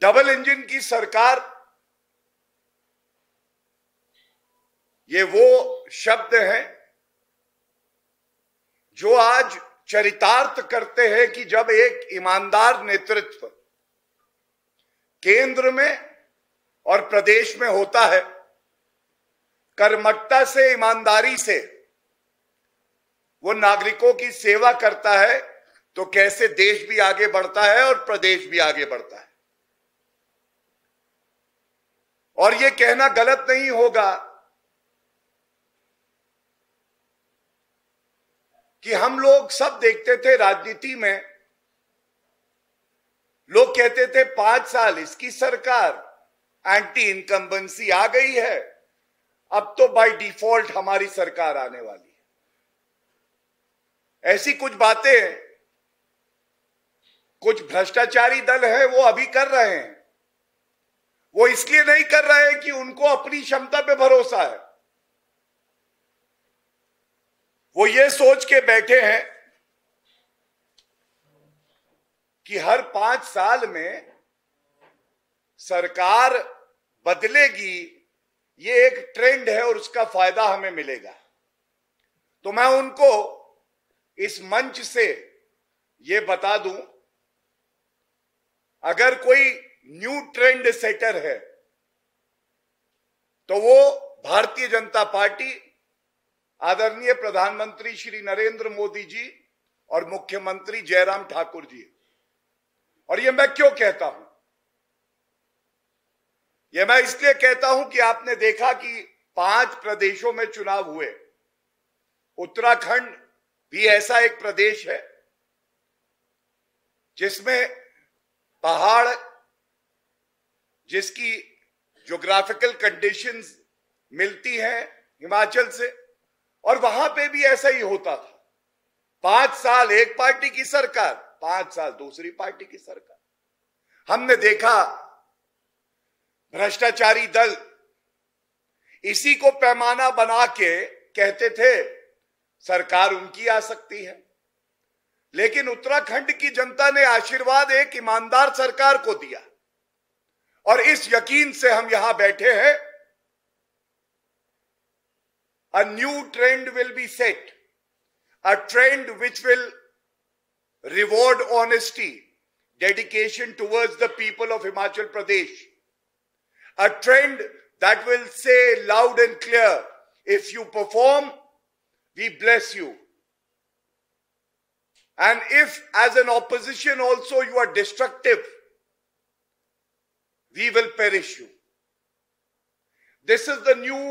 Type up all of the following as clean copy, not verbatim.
Double engine की सरकार, ये वो शब्द हैं जो आज चरितार्थ करते हैं कि जब एक ईमानदार नेतृत्व केंद्र में और प्रदेश में होता है, कर्मठता से, ईमानदारी से वो नागरिकों की सेवा करता है, तो कैसे देश भी आगे बढ़ता है और प्रदेश भी आगे बढ़ता है। और ये कहना गलत नहीं होगा कि हम लोग सब देखते थे राजनीति में, लोग कहते थे 5 साल इसकी सरकार, एंटी इनकम्बेंसी आ गई है, अब तो बाय डिफॉल्ट हमारी सरकार आने वाली है। ऐसी कुछ बातें कुछ भ्रष्टाचारी दल है वो अभी कर रहे हैं। वो इसलिए नहीं कर रहे हैं कि उनको अपनी क्षमता पे भरोसा है, वो ये सोच के बैठे हैं कि हर 5 साल में सरकार बदलेगी, ये एक ट्रेंड है और उसका फायदा हमें मिलेगा। तो मैं उनको इस मंच से ये बता दूं, अगर कोई न्यू ट्रेंड सेटर है तो वो भारतीय जनता पार्टी, आदरणीय प्रधानमंत्री श्री नरेंद्र मोदी जी और मुख्यमंत्री जयराम ठाकुर जी। और ये मैं क्यों कहता हूं? ये मैं इसलिए कहता हूं कि आपने देखा कि 5 प्रदेशों में चुनाव हुए। उत्तराखंड भी ऐसा एक प्रदेश है जिसमें पहाड़, जिसकी ज्योग्राफिकल कंडीशंस मिलती हैं हिमाचल से, और वहां पे भी ऐसा ही होता था। 5 साल एक पार्टी की सरकार, 5 साल दूसरी पार्टी की सरकार। हमने देखा भ्रष्टाचारी दल इसी को पैमाना बना के कहते थे सरकार उनकी आ सकती है, लेकिन उत्तराखंड की जनता ने आशीर्वाद एक ईमानदार सरकार को दिया, और इस यकीन से हम यहां बैठे हैं। A new trend will be set, a trend which will reward honesty, dedication towards the people of Himachal Pradesh, a trend that will say loud and clear, if you perform, we bless you. And if as an opposition also you are destructive, we will perish you. This is the new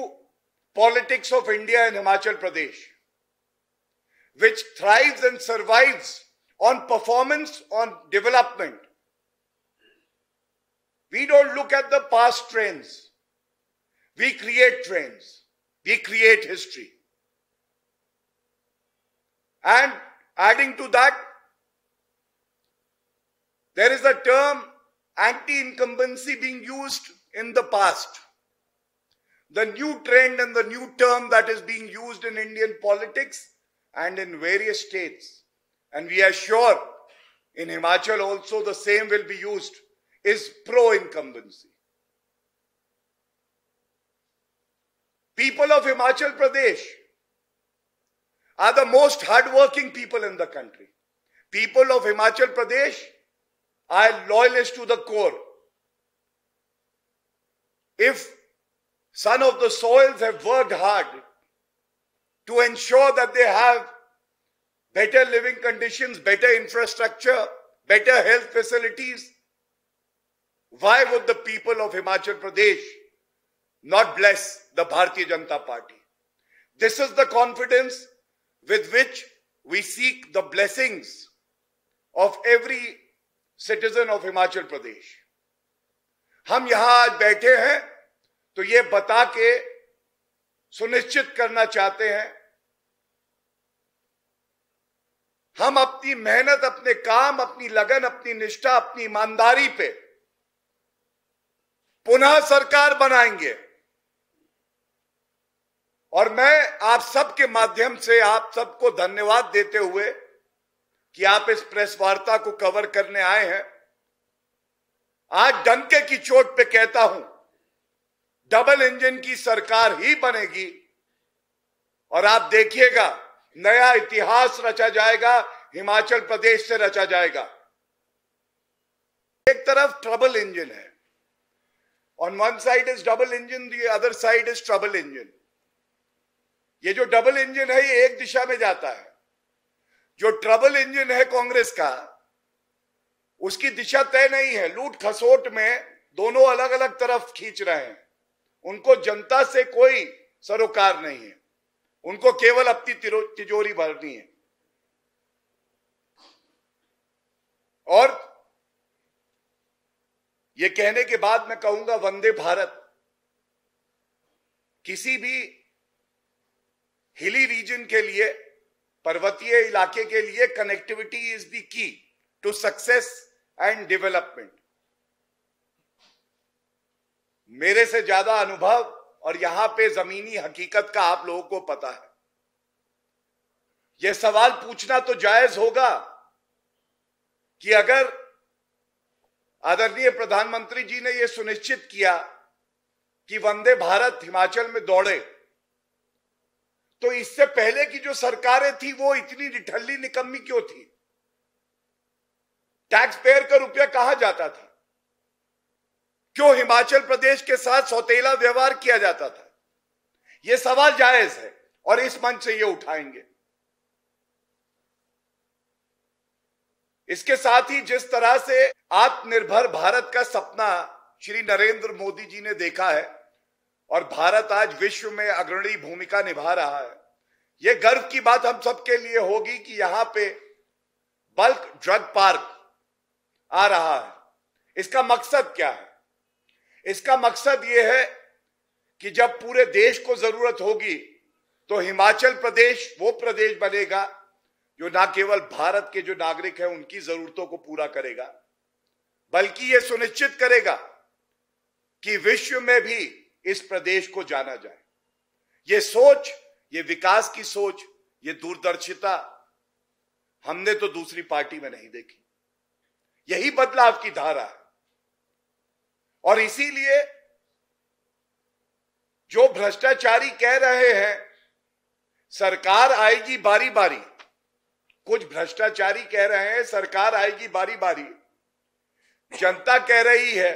politics of India and Himachal Pradesh, which thrives and survives on performance, on development. We don't look at the past trends. We create trends. We create history. And adding to that, there is a term anti-incumbency being used in the past. The new trend and the new term that is being used in Indian politics and in various states, and we are sure in Himachal also the same will be used, is pro-incumbency. People of Himachal Pradesh are the most hardworking people in the country. People of Himachal Pradesh are loyalists to the core. If son of the soils have worked hard to ensure that they have better living conditions, better infrastructure, better health facilities, why would the people of Himachal Pradesh not bless the Bharatiya Janata Party? This is the confidence with which we seek the blessings of every citizen of Himachal Pradesh. हम यहां आज बैठे हैं तो ये बता के सुनिश्चित करना चाहते हैं, हम अपनी मेहनत, अपने काम, अपनी लगन, अपनी निष्ठा, अपनी ईमानदारी पे पुनः सरकार बनाएंगे। और मैं आप सबके माध्यम से आप सबको धन्यवाद देते हुए कि आप इस प्रेस वार्ता को कवर करने आए हैं, आज डंके की चोट पे कहता हूं, डबल इंजन की सरकार ही बनेगी और आप देखिएगा नया इतिहास रचा जाएगा, हिमाचल प्रदेश से रचा जाएगा। एक तरफ ट्रबल इंजन है, on one side is double engine, the other side is trouble engine. ये जो डबल इंजन है ये एक दिशा में जाता है, जो ट्रबल इंजन है कांग्रेस का उसकी दिशा तय नहीं है। लूट खसोट में दोनों अलग अलग तरफ खींच रहे हैं। उनको जनता से कोई सरोकार नहीं है, उनको केवल अपनी तिजोरी भरनी है। और ये कहने के बाद मैं कहूंगा वंदे भारत किसी भी हिली रीजन के लिए, पर्वतीय इलाके के लिए connectivity is the key to success and development. मेरे से ज्यादा अनुभव और यहां पे जमीनी हकीकत का आप लोगों को पता है। यह सवाल पूछना तो जायज होगा कि अगर आदरणीय प्रधानमंत्री जी ने यह सुनिश्चित किया कि वंदे भारत हिमाचल में दौड़े, तो इससे पहले की जो सरकारें थी वो इतनी निठल्ली निकम्मी क्यों थी? टैक्स पेयर का रुपया कहां जाता था? क्यों हिमाचल प्रदेश के साथ सौतेला व्यवहार किया जाता था? यह सवाल जायज है और इस मंच से ये उठाएंगे। इसके साथ ही जिस तरह से आत्मनिर्भर भारत का सपना श्री नरेंद्र मोदी जी ने देखा है और भारत आज विश्व में अग्रणी भूमिका निभा रहा है, यह गर्व की बात हम सबके लिए होगी कि यहां पे बल्क ड्रग पार्क आ रहा है। इसका मकसद क्या है? इसका मकसद यह है कि जब पूरे देश को जरूरत होगी तो हिमाचल प्रदेश वो प्रदेश बनेगा जो ना केवल भारत के जो नागरिक हैं उनकी जरूरतों को पूरा करेगा, बल्कि यह सुनिश्चित करेगा कि विश्व में भी इस प्रदेश को जाना जाए। यह सोच, ये विकास की सोच, ये दूरदर्शिता हमने तो दूसरी पार्टी में नहीं देखी। यही बदलाव की धारा है। और इसीलिए जो भ्रष्टाचारी कह रहे हैं सरकार आएगी बारी बारी, कुछ भ्रष्टाचारी कह रहे हैं सरकार आएगी बारी बारी, जनता कह रही है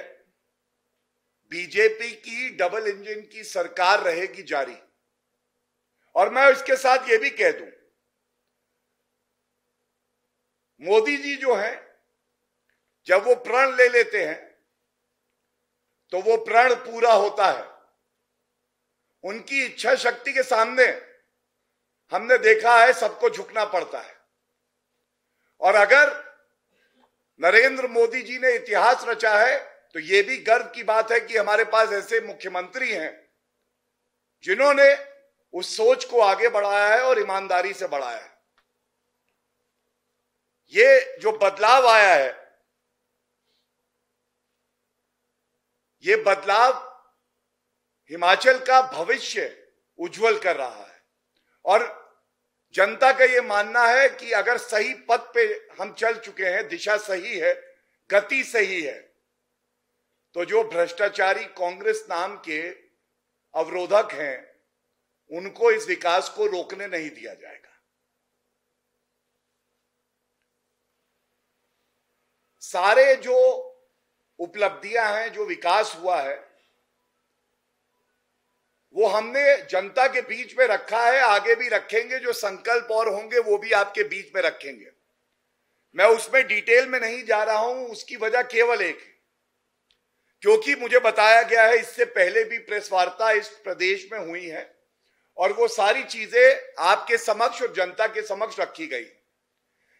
बीजेपी की डबल इंजन की सरकार रहेगी जारी। और मैं इसके साथ यह भी कह दूं, मोदी जी जो हैं जब वो प्रण ले लेते हैं तो वो प्रण पूरा होता है। उनकी इच्छा शक्ति के सामने हमने देखा है सबको झुकना पड़ता है। और अगर नरेंद्र मोदी जी ने इतिहास रचा है तो यह भी गर्व की बात है कि हमारे पास ऐसे मुख्यमंत्री हैं जिन्होंने उस सोच को आगे बढ़ाया है और ईमानदारी से बढ़ाया है। ये जो बदलाव आया है, ये बदलाव हिमाचल का भविष्य उज्जवल कर रहा है। और जनता का यह मानना है कि अगर सही पथ पे हम चल चुके हैं, दिशा सही है, गति सही है, तो जो भ्रष्टाचारी कांग्रेस नाम के अवरोधक हैं उनको इस विकास को रोकने नहीं दिया जाएगा। सारे जो उपलब्धियां हैं, जो विकास हुआ है, वो हमने जनता के बीच में रखा है, आगे भी रखेंगे। जो संकल्प और होंगे वो भी आपके बीच में रखेंगे। मैं उसमें डिटेल में नहीं जा रहा हूं, उसकी वजह केवल एक है, क्योंकि मुझे बताया गया है इससे पहले भी प्रेस वार्ता इस प्रदेश में हुई है और वो सारी चीजें आपके समक्ष और जनता के समक्ष रखी गई।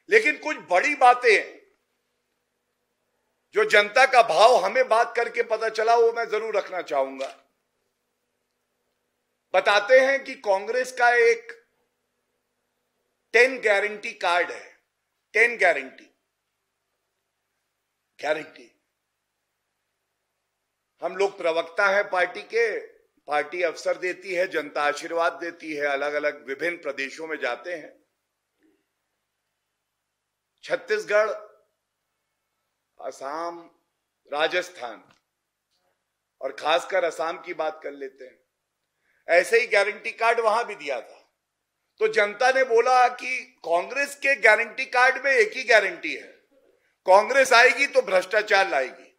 लेकिन कुछ बड़ी बातें जो जनता का भाव हमें बात करके पता चला वो मैं जरूर रखना चाहूंगा। बताते हैं कि कांग्रेस का एक 10 गारंटी कार्ड है। 10 गारंटी हम लोग प्रवक्ता हैं पार्टी के, पार्टी अवसर देती है, जनता आशीर्वाद देती है, अलग अलग विभिन्न प्रदेशों में जाते हैं। छत्तीसगढ़, असम, राजस्थान और खासकर असम की बात कर लेते हैं, ऐसे ही गारंटी कार्ड वहां भी दिया था। तो जनता ने बोला कि कांग्रेस के गारंटी कार्ड में एक ही गारंटी है, कांग्रेस आएगी तो भ्रष्टाचार लाएगी,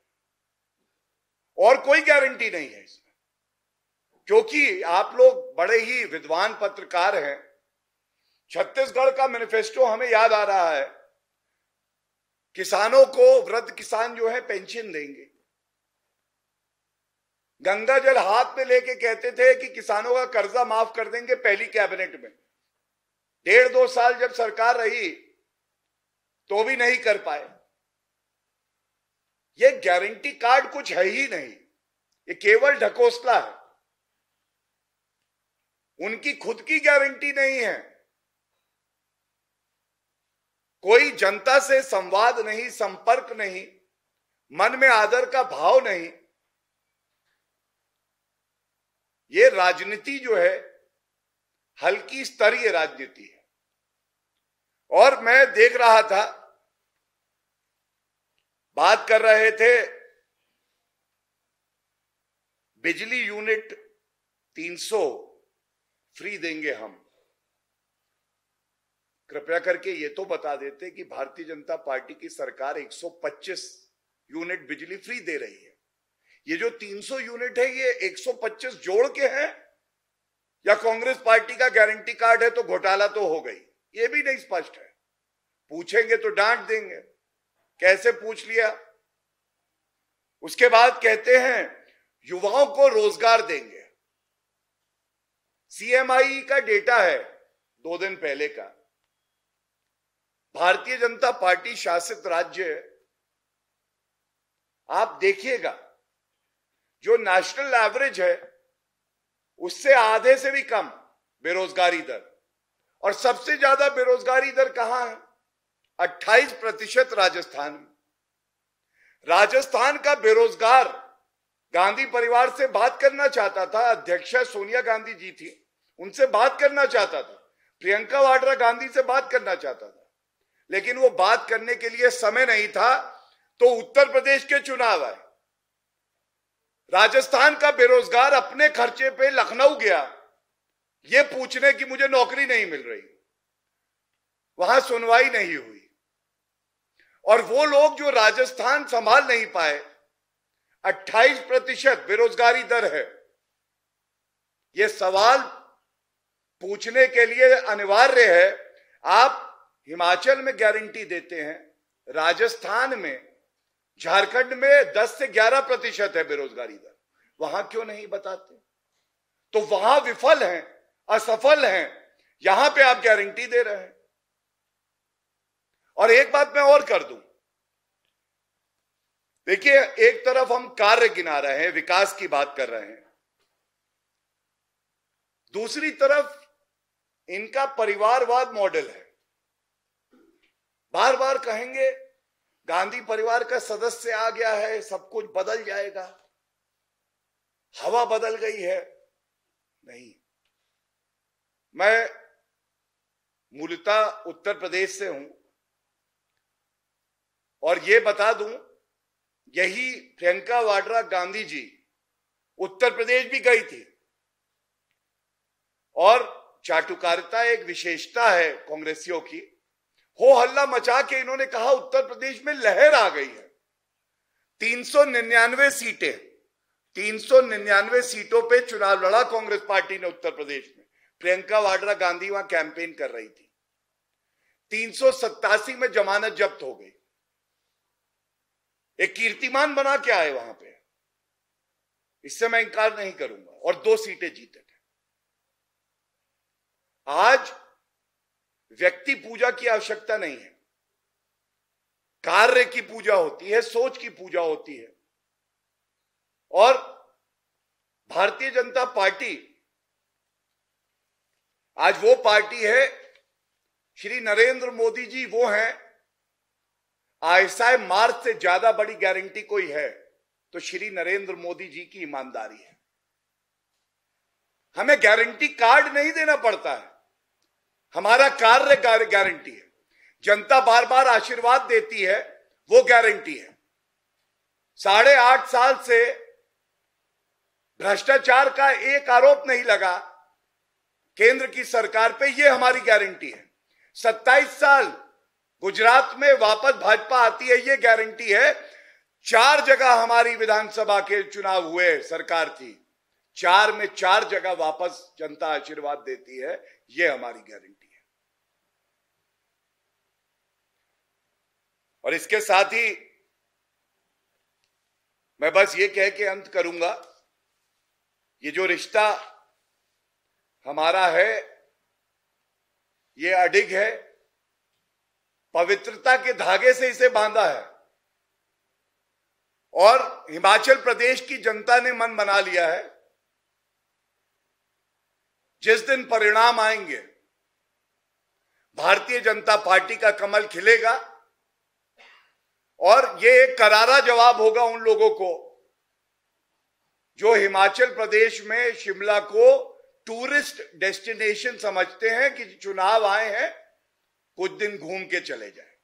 और कोई गारंटी नहीं है इसमें। क्योंकि आप लोग बड़े ही विद्वान पत्रकार हैं, छत्तीसगढ़ का मैनिफेस्टो हमें याद आ रहा है। किसानों को, वृद्ध किसान जो है, पेंशन देंगे। गंगा जल हाथ में लेके कहते थे कि किसानों का कर्जा माफ कर देंगे पहली कैबिनेट में। 1.5-2 साल जब सरकार रही तो भी नहीं कर पाए। ये गारंटी कार्ड कुछ है ही नहीं, ये केवल ढकोसला है। उनकी खुद की गारंटी नहीं है, कोई जनता से संवाद नहीं, संपर्क नहीं, मन में आदर का भाव नहीं। ये राजनीति जो है हल्की स्तरीय राजनीति है। और मैं देख रहा था, बात कर रहे थे बिजली यूनिट 300 फ्री देंगे हम। कृपया करके ये तो बता देते कि भारतीय जनता पार्टी की सरकार 125 यूनिट बिजली फ्री दे रही है। ये जो 300 यूनिट है ये 125 जोड़ के हैं, या कांग्रेस पार्टी का गारंटी कार्ड है तो घोटाला तो हो गई, ये भी नहीं स्पष्ट है। पूछेंगे तो डांट देंगे, कैसे पूछ लिया। उसके बाद कहते हैं युवाओं को रोजगार देंगे। सीएमआई का डेटा है 2 दिन पहले का, भारतीय जनता पार्टी शासित राज्य, आप देखिएगा जो नेशनल एवरेज है उससे आधे से भी कम बेरोजगारी दर। और सबसे ज्यादा बेरोजगारी दर कहां है? 28% राजस्थान में। राजस्थान का बेरोजगार गांधी परिवार से बात करना चाहता था, अध्यक्षा सोनिया गांधी जी थी, उनसे बात करना चाहता था, प्रियंका वाड्रा गांधी से बात करना चाहता था, लेकिन वो बात करने के लिए समय नहीं था तो उत्तर प्रदेश के चुनाव आए। राजस्थान का बेरोजगार अपने खर्चे पे लखनऊ गया ये पूछने की मुझे नौकरी नहीं मिल रही, वहां सुनवाई नहीं हुई। और वो लोग जो राजस्थान संभाल नहीं पाए, 28% बेरोजगारी दर है। ये सवाल पूछने के लिए अनिवार्य है। आप हिमाचल में गारंटी देते हैं, राजस्थान में, झारखंड में 10 से 11% है बेरोजगारी दर, वहां क्यों नहीं बताते? तो वहां विफल हैं, असफल हैं, यहां पे आप गारंटी दे रहे हैं। और एक बात मैं और कर दूं, देखिए, एक तरफ हम कार्य गिना रहे हैं, विकास की बात कर रहे हैं, दूसरी तरफ इनका परिवारवाद मॉडल है। बार बार कहेंगे गांधी परिवार का सदस्य आ गया है, सब कुछ बदल जाएगा, हवा बदल गई है। नहीं, मैं मूलतः उत्तर प्रदेश से हूं और ये बता दूं, यही प्रियंका वाड्रा गांधी जी उत्तर प्रदेश भी गई थी। और चाटुकारिता एक विशेषता है कांग्रेसियों की, हो हल्ला मचा के इन्होंने कहा उत्तर प्रदेश में लहर आ गई है। 399 सीटें, 399 सीटों पे चुनाव लड़ा कांग्रेस पार्टी ने उत्तर प्रदेश में। प्रियंका वाड्रा गांधी वहां कैंपेन कर रही थी। 387 में जमानत जब्त हो गई, एक कीर्तिमान बना के आए वहां पे, इससे मैं इंकार नहीं करूंगा। और 2 सीटें जीते थे। आज व्यक्ति पूजा की आवश्यकता नहीं है, कार्य की पूजा होती है, सोच की पूजा होती है। और भारतीय जनता पार्टी आज वो पार्टी है, श्री नरेंद्र मोदी जी वो हैं, आईएसआई मार्क से ज्यादा बड़ी गारंटी कोई है तो श्री नरेंद्र मोदी जी की ईमानदारी है। हमें गारंटी कार्ड नहीं देना पड़ता है, हमारा कार्य गारंटी है। जनता बार बार आशीर्वाद देती है, वो गारंटी है। 8.5 साल से भ्रष्टाचार का एक आरोप नहीं लगा केंद्र की सरकार पे, ये हमारी गारंटी है। 27 साल गुजरात में वापस भाजपा आती है, ये गारंटी है। 4 जगह हमारी विधानसभा के चुनाव हुए, सरकार थी, 4 में 4 जगह वापस जनता आशीर्वाद देती है, ये हमारी गारंटी है। और इसके साथ ही मैं बस ये कह के अंत करूंगा, ये जो रिश्ता हमारा है ये अडिग है, पवित्रता के धागे से इसे बांधा है। और हिमाचल प्रदेश की जनता ने मन बना लिया है, जिस दिन परिणाम आएंगे भारतीय जनता पार्टी का कमल खिलेगा और ये एक करारा जवाब होगा उन लोगों को जो हिमाचल प्रदेश में शिमला को टूरिस्ट डेस्टिनेशन समझते हैं कि चुनाव आए हैं, कुछ दिन घूम के चले जाएं।